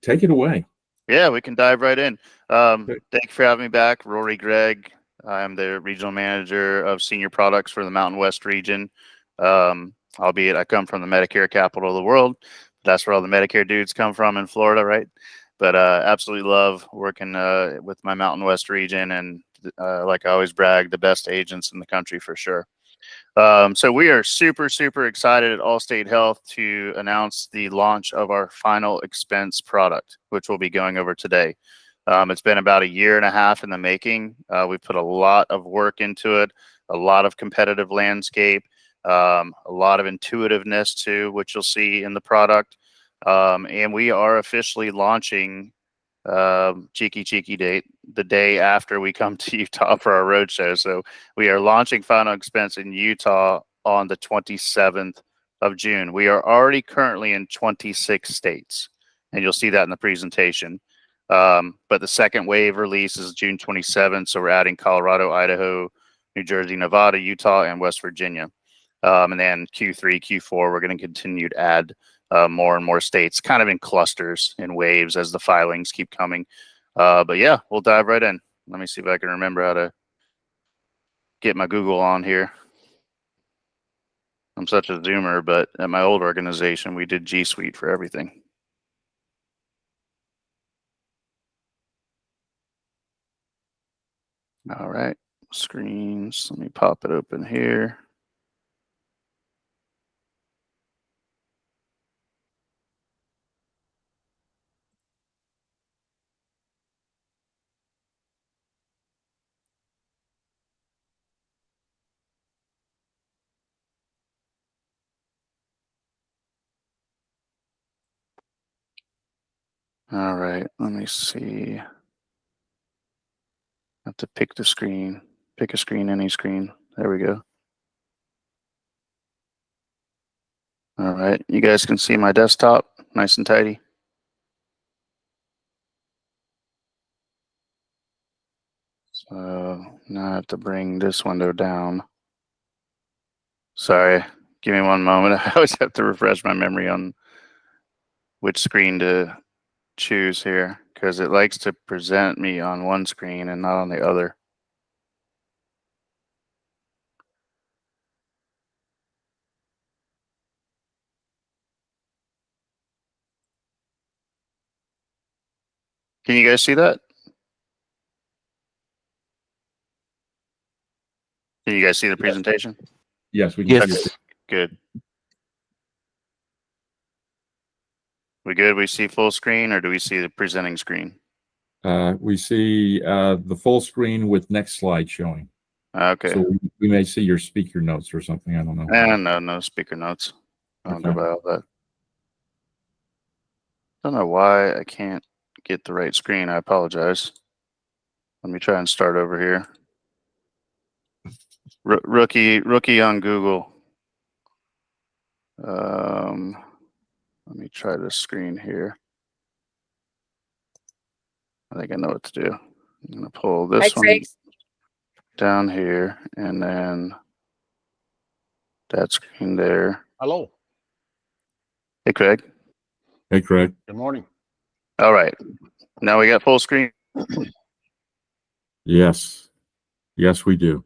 take it away. Yeah, we can dive right in. Okay. Thank you for having me back, Rory Gregg. I'm the regional manager of senior products for the Mountain West region. Albeit I come from the Medicare capital of the world. That's where all the Medicare dudes come from in Florida, right? But absolutely love working with my Mountain West region, and like I always brag, the best agents in the country for sure. So we are super, super excited at Allstate Health to announce the launch of our final expense product, which we'll be going over today. It's been about a year and a half in the making. We put a lot of work into it, a lot of competitive landscape, a lot of intuitiveness too, which you'll see in the product. And we are officially launching cheeky date the day after we come to Utah for our roadshow. So we are launching Final Expense in Utah on the 27th of June. We are already currently in 26 states, and you'll see that in the presentation. But the second wave release is June 27th. So we're adding Colorado, Idaho, New Jersey, Nevada, Utah, and West Virginia. And then Q3, Q4, we're going to continue to add more and more states, kind of in clusters, in waves as the filings keep coming. But yeah, we'll dive right in. Let me see if I can remember how to get my Google on here. I'm such a zoomer, but at my old organization, we did G Suite for everything. All right, screens. Let me pop it open here. All right, let me see. I have to pick the screen. Pick a screen, any screen. There we go. All right, you guys can see my desktop, nice and tidy. So now I have to bring this window down. Sorry, give me one moment. I always have to refresh my memory on which screen to choose here, because it likes to present me on one screen and not on the other. Can you guys see that? Can you guys see the presentation? Yes, we can see Yes. it. Good. We good? We see full screen, or do we see the presenting screen? We see the full screen with next slide showing. Okay. So we may see your speaker notes or something. I don't know. And no speaker notes. I don't go by all that. Don't know why I can't get the right screen. I apologize. Let me try and start over here. Rookie on Google. Let me try this screen here. I think I know what to do. I'm gonna pull this one down here, and then that screen there. Hello. Hey, Craig. Hey, Craig. Good morning. All right. Now we got full screen. Yes. Yes, we do.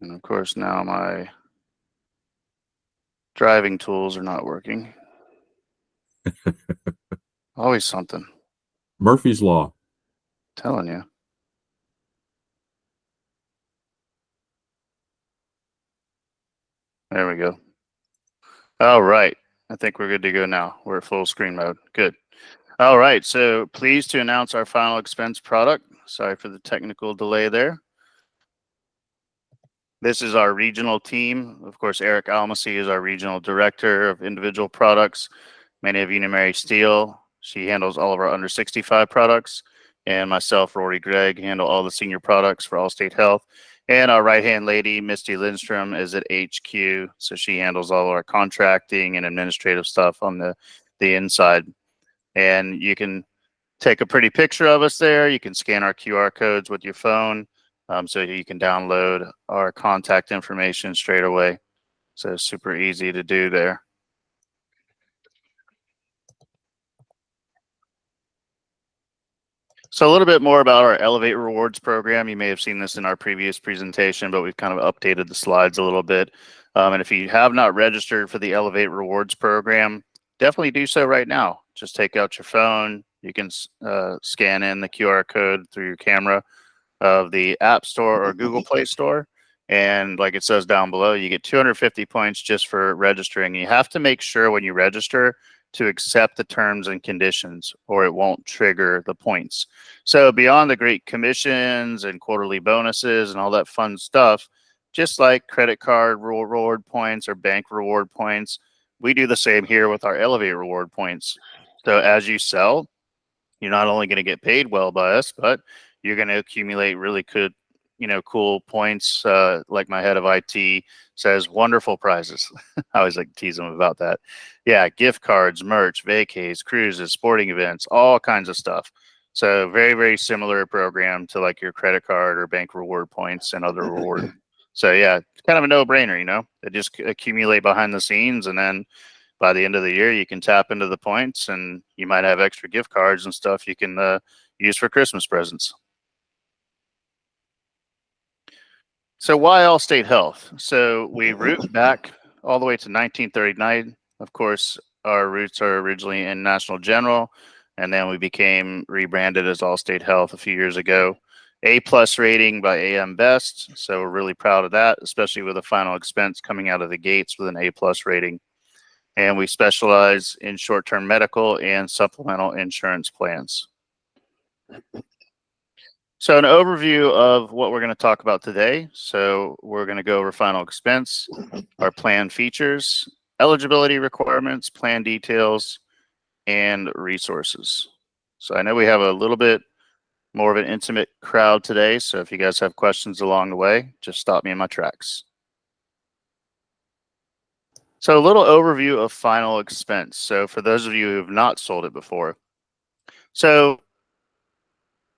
And of course, now my driving tools are not working. Always something. Murphy's Law. Telling you. There we go. All right. I think we're good to go now. We're at full screen mode. Good. All right. So pleased to announce our final expense product. Sorry for the technical delay there. This is our regional team. Of course, Eric Almasy is our regional director of individual products. Many of you know Mary Steele. She handles all of our under 65 products. And myself, Rory Gregg, handle all the senior products for Allstate Health. And our right-hand lady, Misty Lindstrom, is at HQ. So she handles all of our contracting and administrative stuff on the inside. And you can take a pretty picture of us there. You can scan our QR codes with your phone. So you can download our contact information straight away. So super easy to do there. So a little bit more about our Elevate Rewards program. You may have seen this in our previous presentation, but we've kind of updated the slides a little bit. And if you have not registered for the Elevate Rewards program, definitely do so right now. Just take out your phone. You can scan in the QR code through your camera of the App Store or Google Play Store. And like it says down below, you get 250 points just for registering. You have to make sure when you register to accept the terms and conditions, or it won't trigger the points. So beyond the great commissions and quarterly bonuses and all that fun stuff, just like credit card reward points or bank reward points, we do the same here with our Elevate reward points. So as you sell, you're not only going to get paid well by us, but you're going to accumulate really good, cool points. Like my head of IT says, wonderful prizes. I always like to tease them about that. Yeah, gift cards, merch, vacays, cruises, sporting events, all kinds of stuff. So very, very similar program to like your credit card or bank reward points and other reward. So yeah, it's kind of a no-brainer, They just accumulate behind the scenes, and then by the end of the year, you can tap into the points, and you might have extra gift cards and stuff you can use for Christmas presents. So why Allstate Health? So we root back all the way to 1939. Of course, our roots are originally in National General, and then we became rebranded as Allstate Health a few years ago. A+ rating by AM Best, so we're really proud of that, especially with a final expense coming out of the gates with an A+ rating. And we specialize in short-term medical and supplemental insurance plans. So an overview of what we're going to talk about today. So we're going to go over final expense, our plan features, eligibility requirements, plan details, and resources. So I know we have a little bit more of an intimate crowd today. So if you guys have questions along the way, just stop me in my tracks. So a little overview of final expense. So for those of you who have not sold it before, so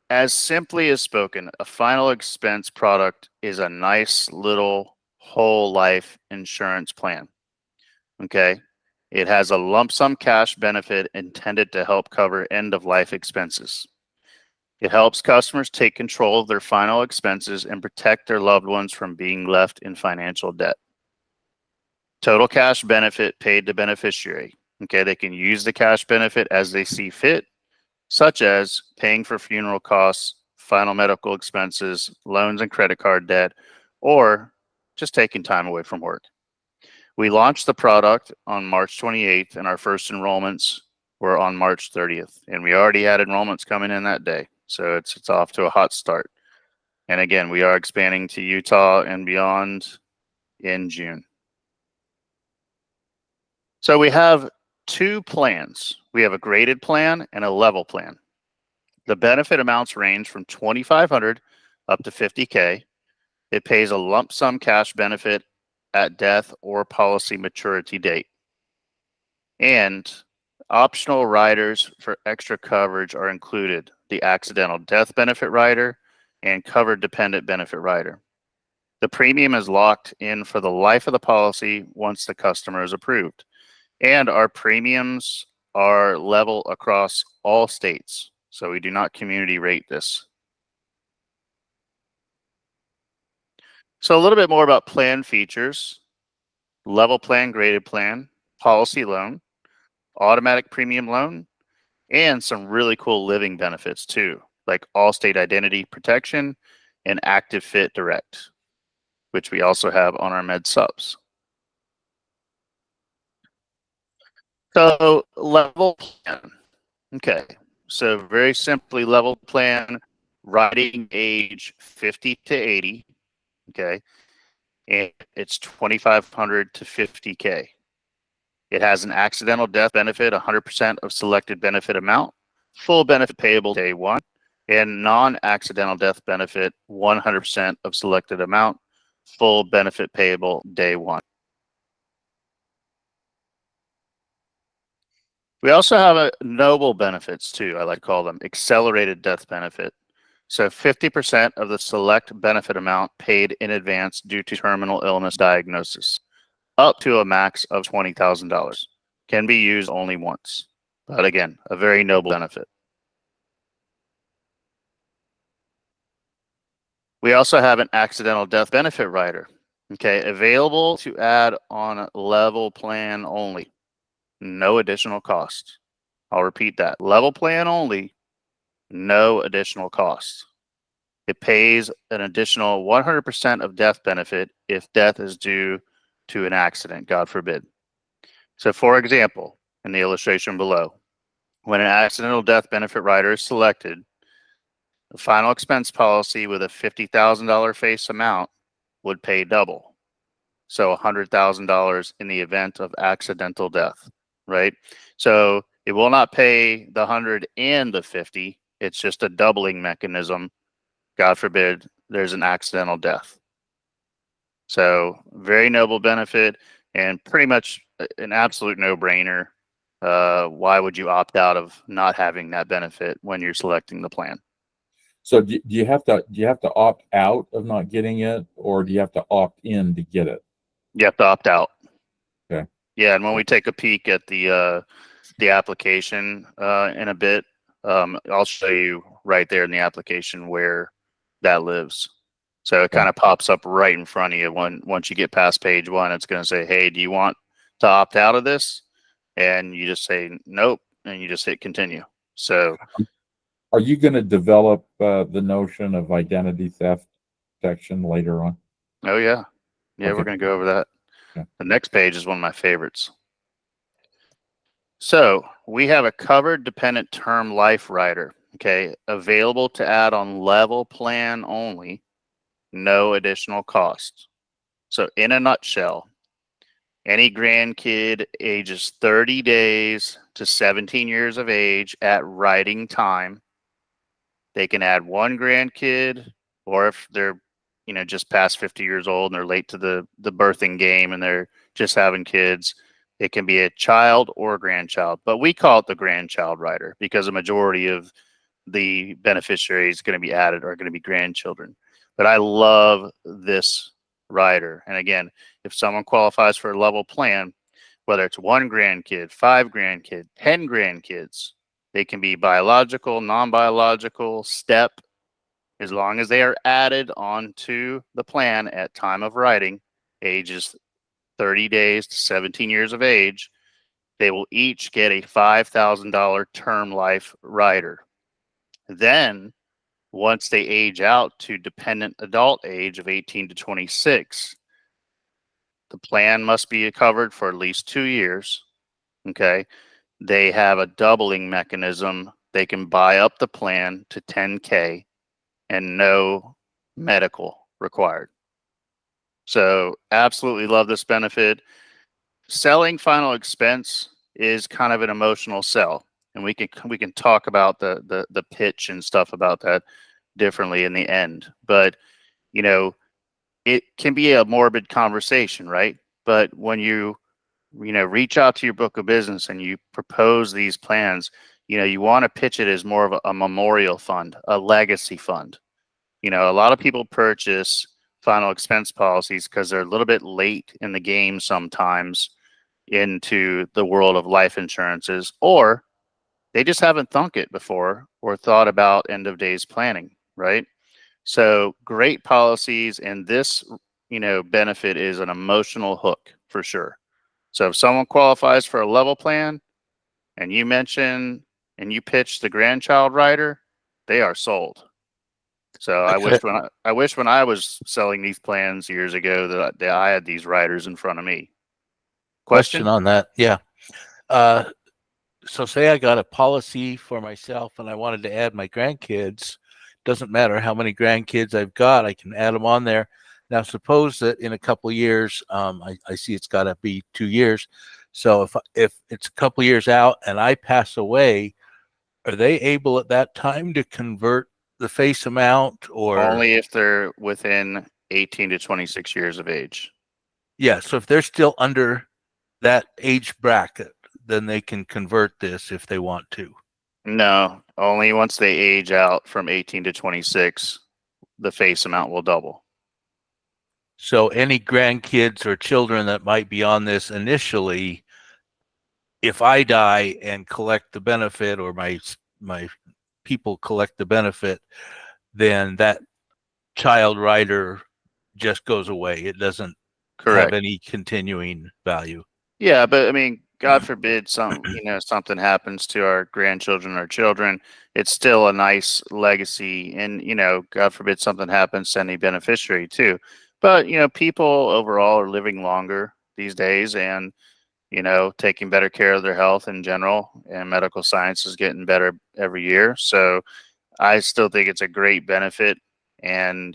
as simply as spoken, a final expense product is a nice little whole life insurance plan. Okay. It has a lump sum cash benefit intended to help cover end of life expenses. It helps customers take control of their final expenses and protect their loved ones from being left in financial debt. Total cash benefit paid to beneficiary. Okay, they can use the cash benefit as they see fit, such as paying for funeral costs, final medical expenses, loans and credit card debt, or just taking time away from work. We launched the product on March 28th, and our first enrollments were on March 30th, and we already had enrollments coming in that day. So it's off to a hot start. And again, we are expanding to Utah and beyond in June. So we have two plans. We have a graded plan and a level plan. The benefit amounts range from $2,500 up to $50K. It pays a lump sum cash benefit at death or policy maturity date. And optional riders for extra coverage are included: the accidental death benefit rider and covered dependent benefit rider. The premium is locked in for the life of the policy once the customer is approved. And our premiums are level across all states. So we do not community rate this. So a little bit more about plan features: level plan, graded plan, policy loan, automatic premium loan, and some really cool living benefits too, like Allstate Identity Protection and Active Fit Direct, which we also have on our med subs. So level plan. Okay, so very simply, level plan, riding age 50 to 80. Okay, and it's $2,500 to $50K. It has an accidental death benefit, 100% of selected benefit amount, full benefit payable day one, and non-accidental death benefit, 100% of selected amount, full benefit payable day one. We also have a noble benefits too. I like to call them accelerated death benefit. So 50% of the select benefit amount paid in advance due to terminal illness diagnosis, up to a max of $20,000. Can be used only once. But again, a very noble benefit. We also have an accidental death benefit rider. Okay, available to add on level plan only. No additional cost. I'll repeat that. Level plan only, no additional cost. It pays an additional 100% of death benefit if death is due to an accident, God forbid. So, for example, in the illustration below, when an accidental death benefit rider is selected, the final expense policy with a $50,000 face amount would pay double. So $100,000 in the event of accidental death, right? So it will not pay the 100 and the 50. It's just a doubling mechanism. God forbid there's an accidental death. So very noble benefit and pretty much an absolute no-brainer. Why would you opt out of not having that benefit when you're selecting the plan? So do you have to opt out of not getting it, or do you have to opt in to get it? You have to opt out. Okay. Yeah, and when we take a peek at the application in a bit, I'll show you right there in the application where that lives. So it kind of pops up right in front of you once you get past page one. It's going to say, "Hey, do you want to opt out of this?" And you just say nope, and you just hit continue. So, are you going to develop the notion of identity theft protection later on? oh yeah, Okay. we're going to go over that. Okay. The next page is one of my favorites. So we have a covered dependent term life rider, okay, available to add on level plan only, no additional cost. So in a nutshell, any grandkid ages 30 days to 17 years of age at writing time, they can add one grandkid, or if they're, just past 50 years old and they're late to the birthing game and they're just having kids, it can be a child or a grandchild. But we call it the grandchild rider because a majority of the beneficiaries going to be added are going to be grandchildren. But I love this rider. And again, if someone qualifies for a level plan, whether it's one grandkid, 5 grandkids, 10 grandkids, they can be biological, non-biological, step, as long as they are added onto the plan at time of writing, ages 30 days to 17 years of age, they will each get a $5,000 term life rider. Then, once they age out to dependent adult age of 18 to 26, the plan must be covered for at least 2 years. Okay. They have a doubling mechanism. They can buy up the plan to 10K and no medical required. So absolutely love this benefit. Selling final expense is kind of an emotional sell, and we can talk about the pitch and stuff about that differently in the end. But it can be a morbid conversation, right? But when you reach out to your book of business and you propose these plans, you want to pitch it as more of a memorial fund, a legacy fund. A lot of people purchase final expense policies because they're a little bit late in the game sometimes into the world of life insurances, or they just haven't thunk it before or thought about end of days planning, right? So great policies, and this, benefit is an emotional hook for sure. So if someone qualifies for a level plan and you mention and you pitch the grandchild rider, they are sold. So I wish when I was selling these plans years ago that I had these riders in front of me. Question on that. Yeah. So say I got a policy for myself and I wanted to add my grandkids. Doesn't matter how many grandkids I've got, I can add them on there. Now, suppose that in a couple of years, I see it's got to be 2 years. So if it's a couple of years out and I pass away, are they able at that time to convert the face amount, or only if they're within 18 to 26 years of age? Yeah. So if they're still under that age bracket, then they can convert this if they want to. No, only once they age out from 18 to 26, the face amount will double. So any grandkids or children that might be on this initially, if I die and collect the benefit, or my people collect the benefit, then that child rider just goes away. It doesn't have Correct. any continuing value. Yeah, but I mean, God forbid something happens to our grandchildren or children, it's still a nice legacy. And, God forbid something happens to any beneficiary too. But, people overall are living longer these days and, taking better care of their health in general, and medical science is getting better every year. So I still think it's a great benefit, and,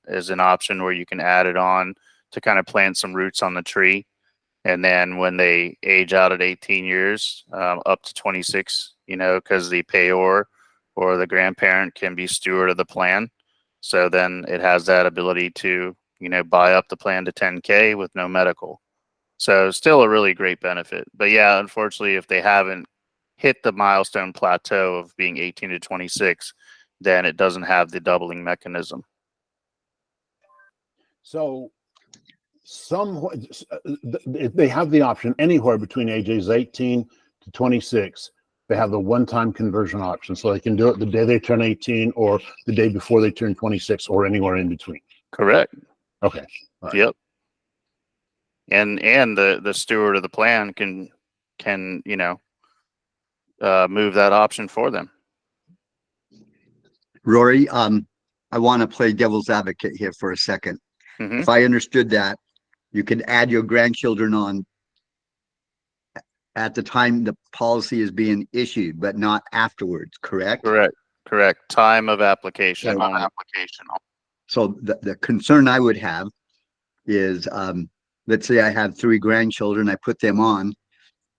as an option where you can add it on to kind of plant some roots on the tree. And then when they age out at 18 years, up to 26, because the payor or the grandparent can be steward of the plan. So then it has that ability to, buy up the plan to 10K with no medical. So still a really great benefit. But yeah, unfortunately, if they haven't hit the milestone plateau of being 18 to 26, then it doesn't have the doubling mechanism. So they have the option anywhere between ages 18 to 26. They have the one-time conversion option, so they can do it the day they turn 18 or the day before they turn 26 or anywhere in between. Correct. Okay. All right. Yep. And the steward of the plan can move that option for them. Rory, I want to play devil's advocate here for a second. Mhm. If I understood that, you can add your grandchildren on at the time the policy is being issued, but not afterwards, correct? Correct. Time of application. So the concern I would have is, let's say I have 3 grandchildren, I put them on,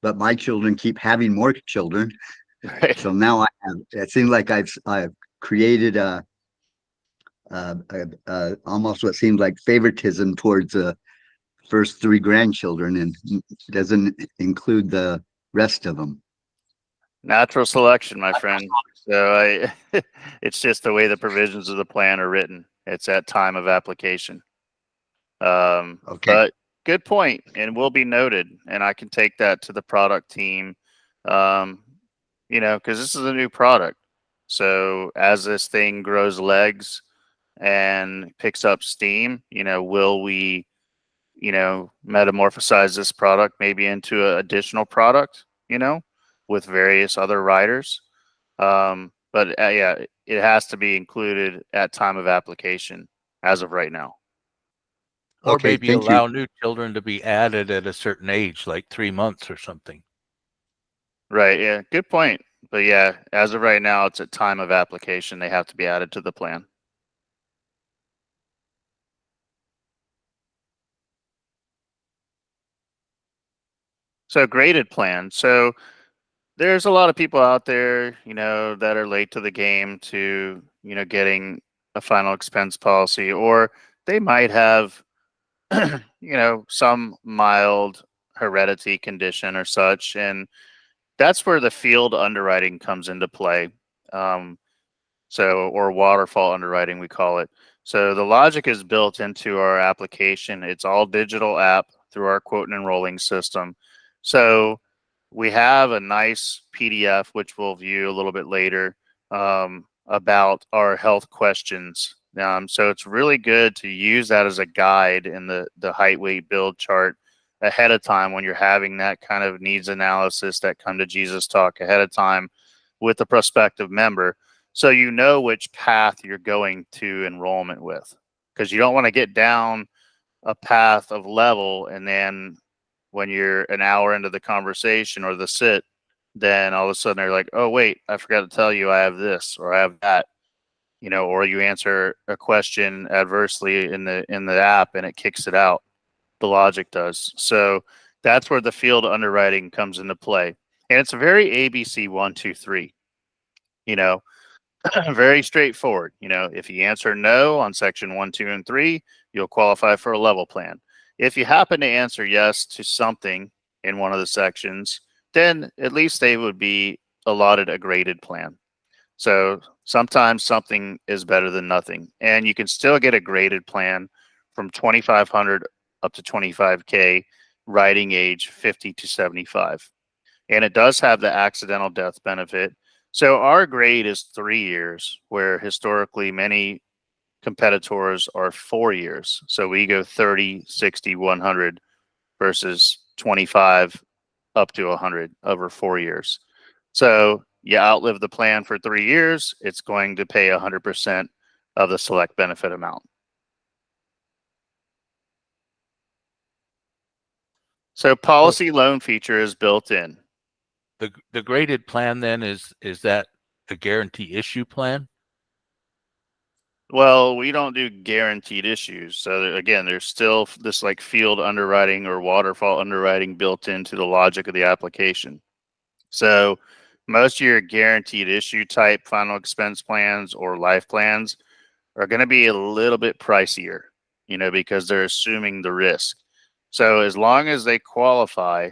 but my children keep having more children. Right. So now it seems like I've created almost what seems like favoritism towards the first 3 grandchildren and doesn't include the rest of them. Natural selection, my friend. So it's just the way the provisions of the plan are written. It's at time of application. Okay. But good point, and will be noted. And I can take that to the product team, because this is a new product. So as this thing grows legs and picks up steam, will we, metamorphosize this product maybe into an additional product, with various other riders. But yeah, it has to be included at time of application as of right now. Or Okay, maybe thank you. allow new children to be added at a certain age, like 3 months or something. Right. Yeah. Good point. But yeah, as of right now, it's at time of application. They have to be added to the plan. So graded plan. So there's a lot of people out there, that are late to the game to, getting a final expense policy, or they might have, some mild heredity condition or such. And that's where the field underwriting comes into play. Or waterfall underwriting, we call it. So the logic is built into our application. It's all digital app through our quote and enrolling system. So we have a nice PDF, which we'll view a little bit later, about our health questions. So it's really good to use that as a guide in the height, weight, build chart ahead of time when you're having that kind of needs analysis, that come to Jesus talk ahead of time with the prospective member. So you know which path you're going to enrollment with, because you don't want to get down a path of level and then when you're an hour into the conversation or the sit, then all of a sudden they're like, oh, wait, I forgot to tell you I have this or I have that, or you answer a question adversely in the app and it kicks it out. The logic does. So that's where the field underwriting comes into play. And it's a very ABC 1, 2, 3, very straightforward. If you answer no on section 1, 2, and 3, you'll qualify for a level plan. If you happen to answer yes to something in one of the sections, then at least they would be allotted a graded plan. So sometimes something is better than nothing, and you can still get a graded plan from 2,500 up to 25K, riding age 50 to 75. And it does have the accidental death benefit. So our grade is 3 years, where historically many competitors are 4 years. So we go 30, 60, 100 versus 25 up to 100 over 4 years. So you outlive the plan for 3 years, it's going to pay 100% of the select benefit amount. So policy loan feature is built in. The graded plan then is that the guarantee issue plan? Well, we don't do guaranteed issues. So again, there's still this like field underwriting or waterfall underwriting built into the logic of the application. So most of your guaranteed issue type final expense plans or life plans are going to be a little bit pricier, you know, because they're assuming the risk. So as long as they qualify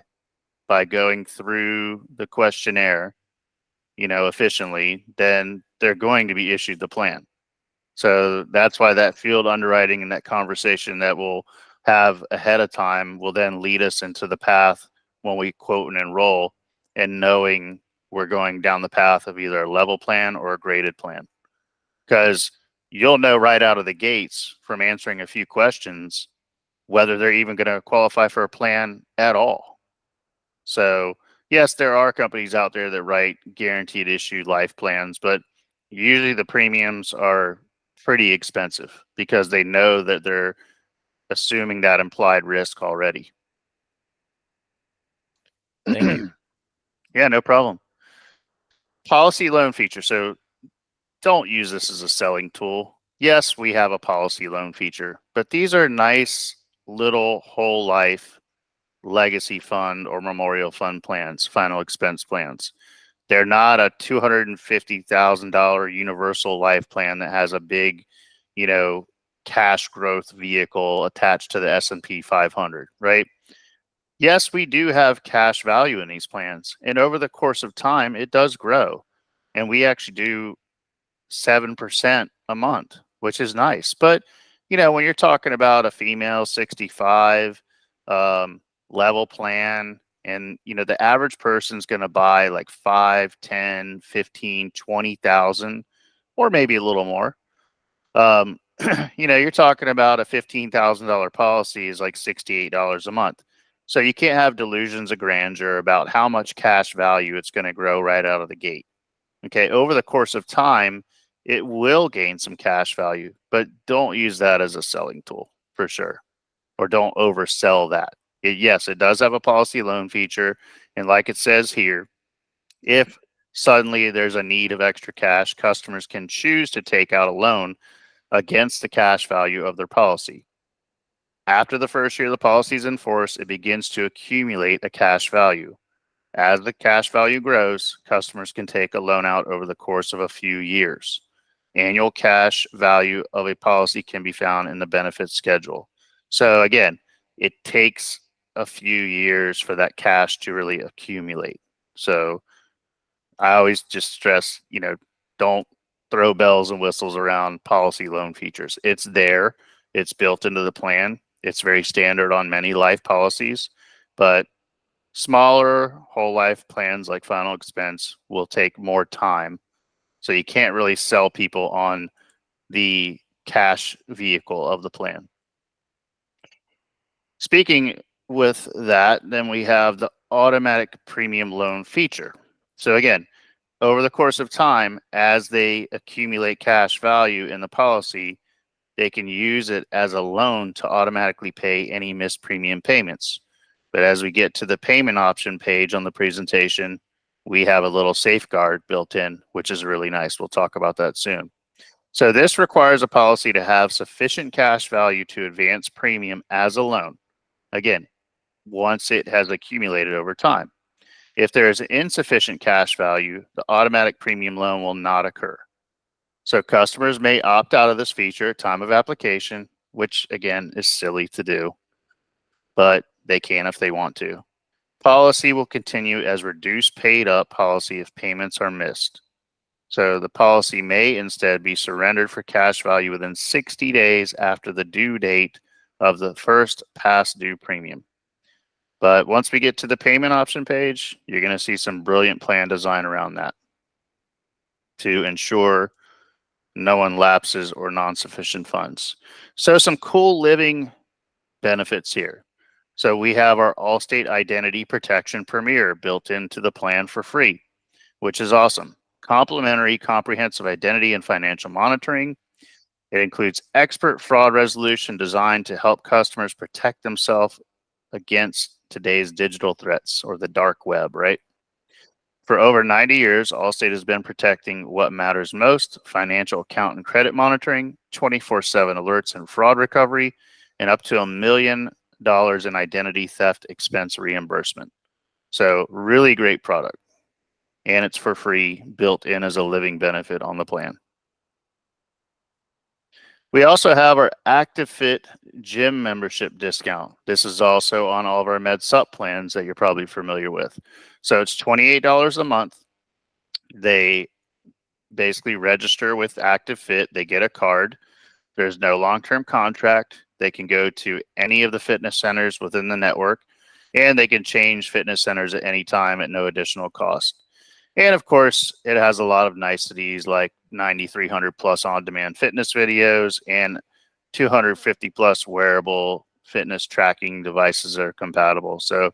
by going through the questionnaire, you know, efficiently, then they're going to be issued the plan. So that's why that field underwriting and that conversation that we'll have ahead of time will then lead us into the path when we quote and enroll, and knowing we're going down the path of either a level plan or a graded plan. Because you'll know right out of the gates from answering a few questions whether they're even going to qualify for a plan at all. So yes, there are companies out there that write guaranteed issue life plans, but usually the premiums are pretty expensive because they know that they're assuming that implied risk already. Thank you. Yeah, no problem. Policy loan feature. So don't use this as a selling tool. Yes, we have a policy loan feature, but these are nice little whole life legacy fund or memorial fund plans, final expense plans. They're not a $250,000 universal life plan that has a big, you know, cash growth vehicle attached to the S&P 500, right? Yes, we do have cash value in these plans, and over the course of time, it does grow, and we actually do 7% a month, which is nice. But you know, when you're talking about a female 65 level plan, and you know, the average person's going to buy like 5, 10, 15, 20,000, or maybe a little more. You know, you're talking about a $15,000 policy is like $68 a month. So you can't have delusions of grandeur about how much cash value it's going to grow right out of the gate. Okay, over the course of time, it will gain some cash value, but don't use that as a selling tool for sure, or don't oversell that. Yes, it does have a policy loan feature, and like it says here, if suddenly there's a need of extra cash, customers can choose to take out a loan against the cash value of their policy. After the first year the policy is in force, it begins to accumulate a cash value. As the cash value grows, customers can take a loan out over the course of a few years. Annual cash value of a policy can be found in the benefits schedule. So again, it takes a few years for that cash to really accumulate. So I always just stress, you know, don't throw bells and whistles around policy loan features. It's there, it's built into the plan. It's very standard on many life policies, but smaller whole life plans like final expense will take more time. So you can't really sell people on the cash vehicle of the plan. Speaking with that, then we have the automatic premium loan feature. So again, over the course of time, as they accumulate cash value in the policy, they can use it as a loan to automatically pay any missed premium payments. But as we get to the payment option page on the presentation, we have a little safeguard built in, which is really nice. We'll talk about that soon. So this requires a policy to have sufficient cash value to advance premium as a loan. Again, once it has accumulated over time. If there is insufficient cash value, the automatic premium loan will not occur. So customers may opt out of this feature at time of application, which again is silly to do, but they can if they want to. Policy will continue as reduced paid up policy if payments are missed. So the policy may instead be surrendered for cash value within 60 days after the due date of the first past due premium. But once we get to the payment option page, you're going to see some brilliant plan design around that to ensure no one lapses or non-sufficient funds. So some cool living benefits here. So we have our Allstate Identity Protection Premier built into the plan for free, which is awesome. Complimentary comprehensive identity and financial monitoring. It includes expert fraud resolution designed to help customers protect themselves against today's digital threats or the dark web, right? For over 90 years, Allstate has been protecting what matters most: financial account and credit monitoring, 24/7 alerts and fraud recovery, and up to $1 million in identity theft expense reimbursement. So really great product. And it's for free, built in as a living benefit on the plan. We also have our Active Fit gym membership discount. This is also on all of our Med Sup plans that you're probably familiar with. So it's $28 a month. They basically register with Active Fit. They get a card. There's no long-term contract. They can go to any of the fitness centers within the network, and they can change fitness centers at any time at no additional cost. And of course, it has a lot of niceties like 9,300 plus on-demand fitness videos and 250 plus wearable fitness tracking devices that are compatible. So,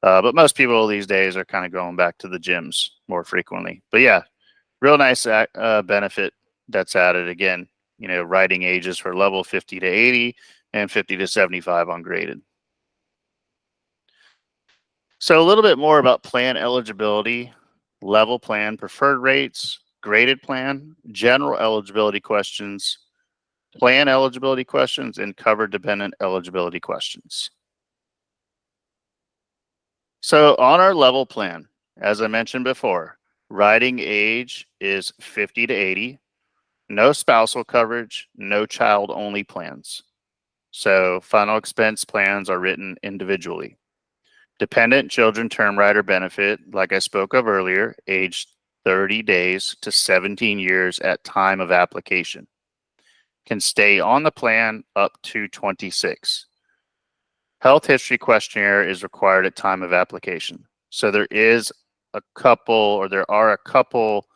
but most people these days are kind of going back to the gyms more frequently. But yeah, real nice benefit that's added. Again, you know, riding ages for level 50 to 80 and 50 to 75 ungraded. So a little bit more about plan eligibility: level plan, preferred rates, graded plan, general eligibility questions, plan eligibility questions, and cover dependent eligibility questions. So on our level plan, as I mentioned before, riding age is 50 to 80, no spousal coverage, no child only plans. So final expense plans are written individually. Dependent children term rider benefit, like I spoke of earlier, age 30 days to 17 years at time of application. Can stay on the plan up to 26. Health history questionnaire is required at time of application. So there are a couple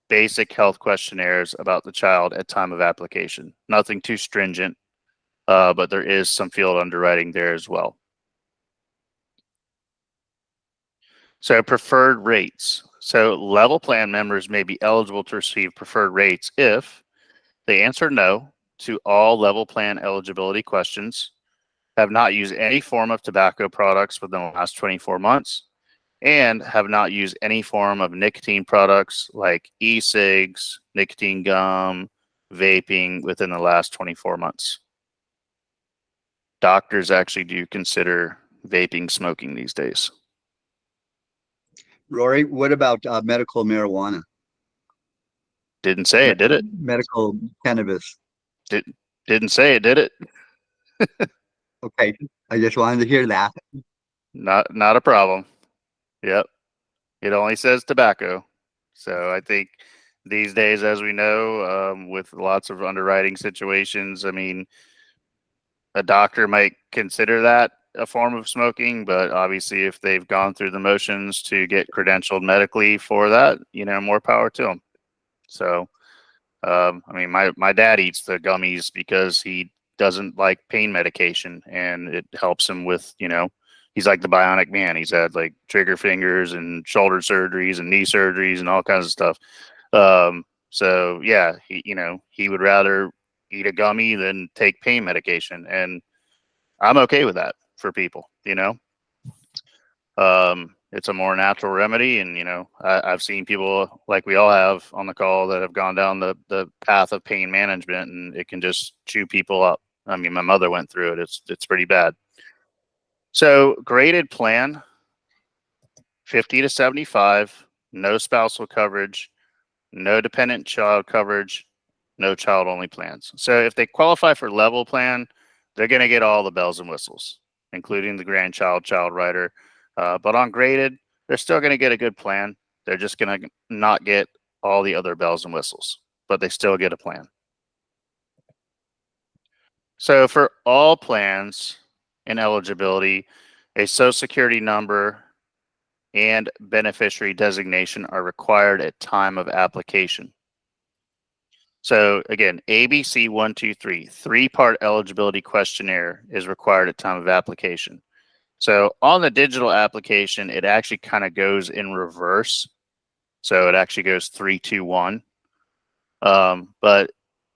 basic health questionnaires about the child at time of application. Nothing too stringent, but there is some field underwriting there as well. So preferred rates. So level plan members may be eligible to receive preferred rates if they answer no to all level plan eligibility questions, have not used any form of tobacco products within the last 24 months, and have not used any form of nicotine products like e-cigs, nicotine gum, vaping within the last 24 months. Doctors actually do consider vaping smoking these days. Rory, what about medical marijuana? Didn't say it, did it? Medical cannabis. Didn't say it, did it? Okay, I just wanted to hear that. Not a problem. Yep. It only says tobacco. So I think these days, as we know, with lots of underwriting situations, I mean, a doctor might consider that a form of smoking, but obviously if they've gone through the motions to get credentialed medically for that, you know, more power to them. So, I mean, my dad eats the gummies because he doesn't like pain medication, and it helps him with, you know, he's like the bionic man. He's had like trigger fingers and shoulder surgeries and knee surgeries and all kinds of stuff. So yeah, he would rather eat a gummy than take pain medication, and I'm okay with that for people, you know. It's a more natural remedy, and you know, I've seen people like we all have on the call that have gone down the path of pain management, and it can just chew people up. I mean, my mother went through it. It's pretty bad. So graded plan, 50 to 75, no spousal coverage, no dependent child coverage, no child only plans. So if they qualify for level plan, they're going to get all the bells and whistles, including the grandchild child rider. But on graded, they're still going to get a good plan. They're just going to not get all the other bells and whistles, but they still get a plan. So for all plans and eligibility, a Social Security number and beneficiary designation are required at time of application. So again, ABC 123, 3-part eligibility questionnaire is required at time of application. So on the digital application, it actually kind of goes in reverse. So it actually goes 3, 2, 1. But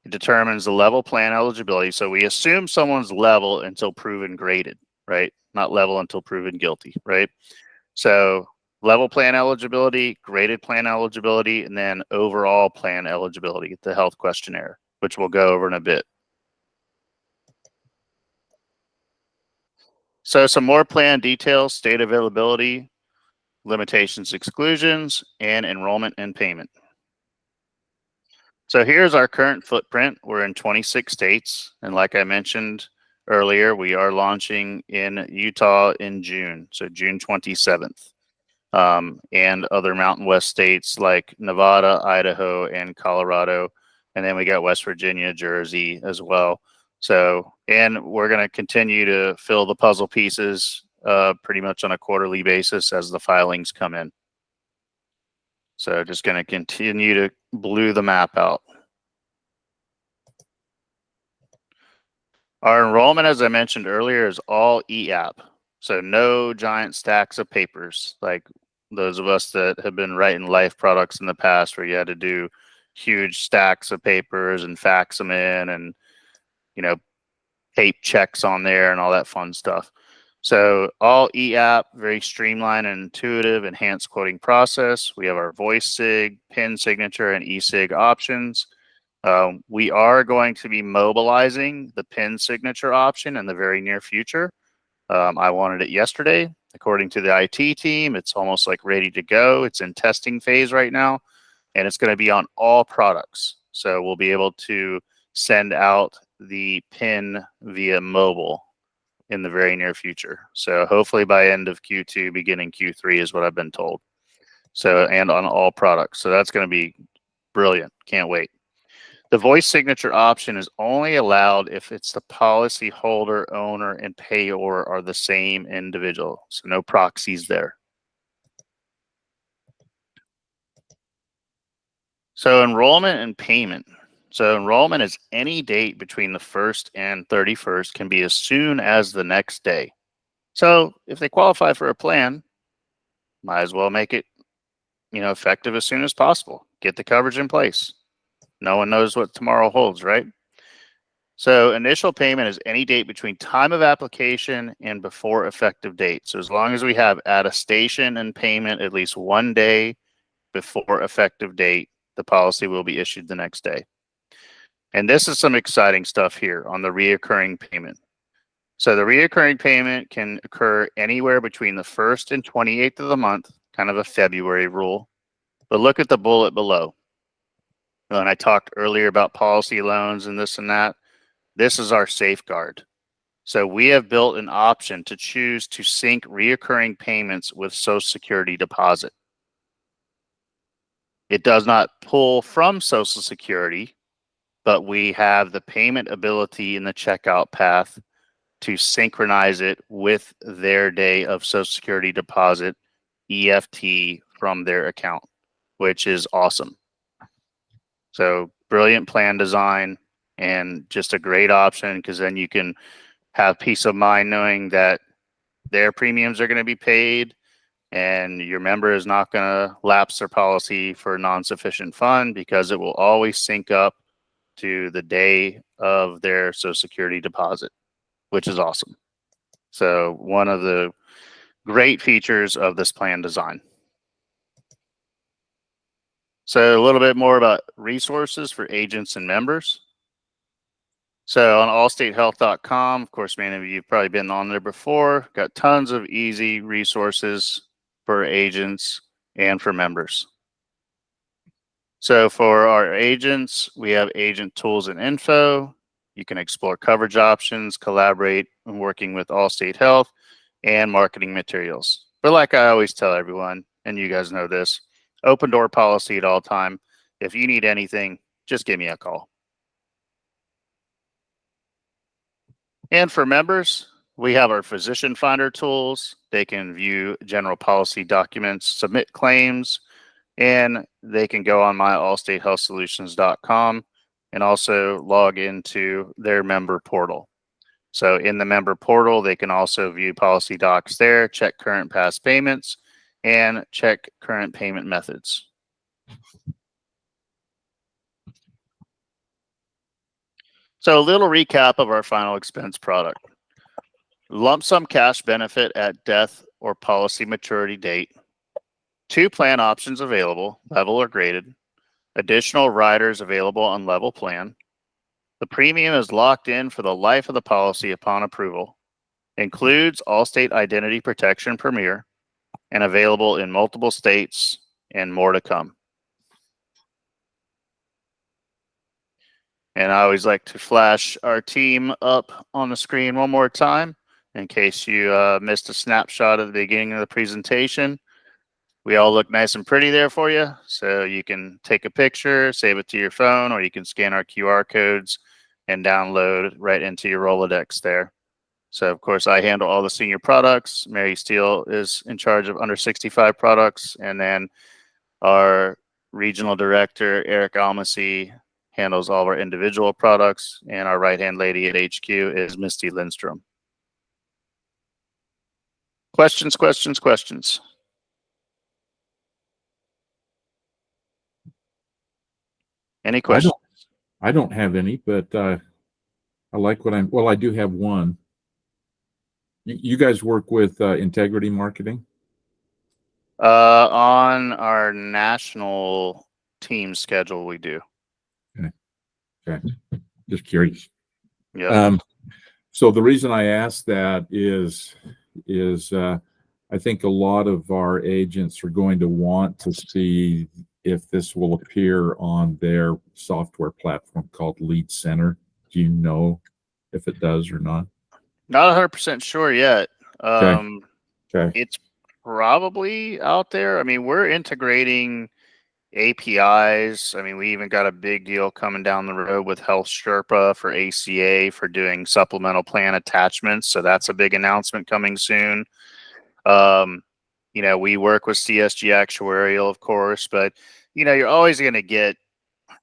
it determines the level plan eligibility. So we assume someone's level until proven graded, right? Not level until proven guilty, right? So level plan eligibility, graded plan eligibility, and then overall plan eligibility, the health questionnaire, which we'll go over in a bit. So some more plan details: state availability, limitations, exclusions, and enrollment and payment. So here's our current footprint. We're in 26 states. And like I mentioned earlier, we are launching in Utah in June, so June 27th. And other Mountain West states like Nevada, Idaho, and Colorado. And then we got West Virginia, Jersey as well. So, and we're going to continue to fill the puzzle pieces pretty much on a quarterly basis as the filings come in. So just going to continue to blue the map out. Our enrollment, as I mentioned earlier, is all e-app. So no giant stacks of papers like those of us that have been writing life products in the past, where you had to do huge stacks of papers and fax them in and, you know, tape checks on there and all that fun stuff. So all e-app, very streamlined and intuitive, enhanced quoting process. We have our voice sig, PIN signature, and e-sig options. We are going to be mobilizing the PIN signature option in the very near future. I wanted it yesterday. According to the IT team, it's almost like ready to go. It's in testing phase right now, and it's going to be on all products. So we'll be able to send out the PIN via mobile in the very near future. So hopefully by end of Q2, beginning Q3 is what I've been told. So, and on all products. So that's going to be brilliant. Can't wait. The voice signature option is only allowed if it's the policy holder, owner, and payor are the same individual. So no proxies there. So enrollment and payment. So enrollment is any date between the 1st and 31st, can be as soon as the next day. So if they qualify for a plan, might as well make it, you know, effective as soon as possible. Get the coverage in place. No one knows what tomorrow holds, right? So initial payment is any date between time of application and before effective date. So as long as we have attestation and payment at least 1 day before effective date, the policy will be issued the next day. And this is some exciting stuff here on the reoccurring payment. So the reoccurring payment can occur anywhere between the 1st and 28th of the month, kind of a February rule. But look at the bullet below. And I talked earlier about policy loans and this and that. This is our safeguard. So we have built an option to choose to sync reoccurring payments with Social Security deposit. It does not pull from Social Security, but we have the payment ability in the checkout path to synchronize it with their day of Social Security deposit EFT from their account, which is awesome. So brilliant plan design and just a great option, because then you can have peace of mind knowing that their premiums are going to be paid and your member is not going to lapse their policy for non-sufficient fund, because it will always sync up to the day of their Social Security deposit, which is awesome. So one of the great features of this plan design. So a little bit more about resources for agents and members. So on allstatehealth.com, of course, many of you have probably been on there before, got tons of easy resources for agents and for members. So for our agents, we have agent tools and info. You can explore coverage options, collaborate when working with Allstate Health, and marketing materials. But like I always tell everyone, and you guys know this, open door policy at all time. If you need anything, just give me a call. And for members, we have our physician finder tools. They can view general policy documents, submit claims, and they can go on my allstatehealthsolutions.com and also log into their member portal. So in the member portal, they can also view policy docs there, check current past payments, and check current payment methods. So a little recap of our final expense product. Lump sum cash benefit at death or policy maturity date. 2 plan options available, level or graded. Additional riders available on level plan. The premium is locked in for the life of the policy upon approval. Includes Allstate Identity Protection Premier and available in multiple states and more to come. And I always like to flash our team up on the screen one more time in case you missed a snapshot at the beginning of the presentation. We all look nice and pretty there for you. So you can take a picture, save it to your phone, or you can scan our QR codes and download right into your Rolodex there. So of course I handle all the senior products. Mary Steele is in charge of under 65 products. And then our regional director, Eric Almasy, handles all of our individual products. And our right-hand lady at HQ is Misty Lindstrom. Questions, questions, questions. Any questions? I don't have any, but I like what well, I do have one. You guys work with integrity marketing? On our national team schedule, we do. Okay. Just curious. Yeah. So the reason I asked that is I think a lot of our agents are going to want to see if this will appear on their software platform called Lead Center. Do you know if it does or not? Not 100% sure yet. Okay. It's probably out there. I mean, we're integrating APIs. I mean, we even got a big deal coming down the road with Health Sherpa for ACA for doing supplemental plan attachments. So that's a big announcement coming soon. You know, we work with CSG Actuarial, of course, but you know, you're always going to get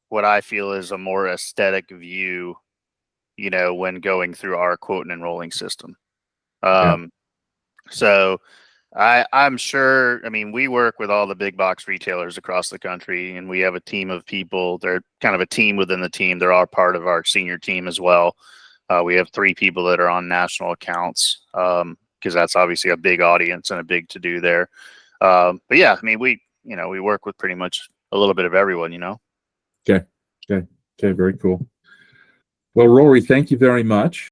what I feel is a more aesthetic view, you know, when going through our quote and enrolling system. So I'm sure, I mean, we work with all the big box retailers across the country, and we have a team of people. They're kind of a team within the team. They're all part of our senior team as well. We have 3 people that are on national accounts, because that's obviously a big audience and a big to do there. But yeah, I mean, we work with pretty much a little bit of everyone, you know? Okay. Very cool. Well, Rory, thank you very much.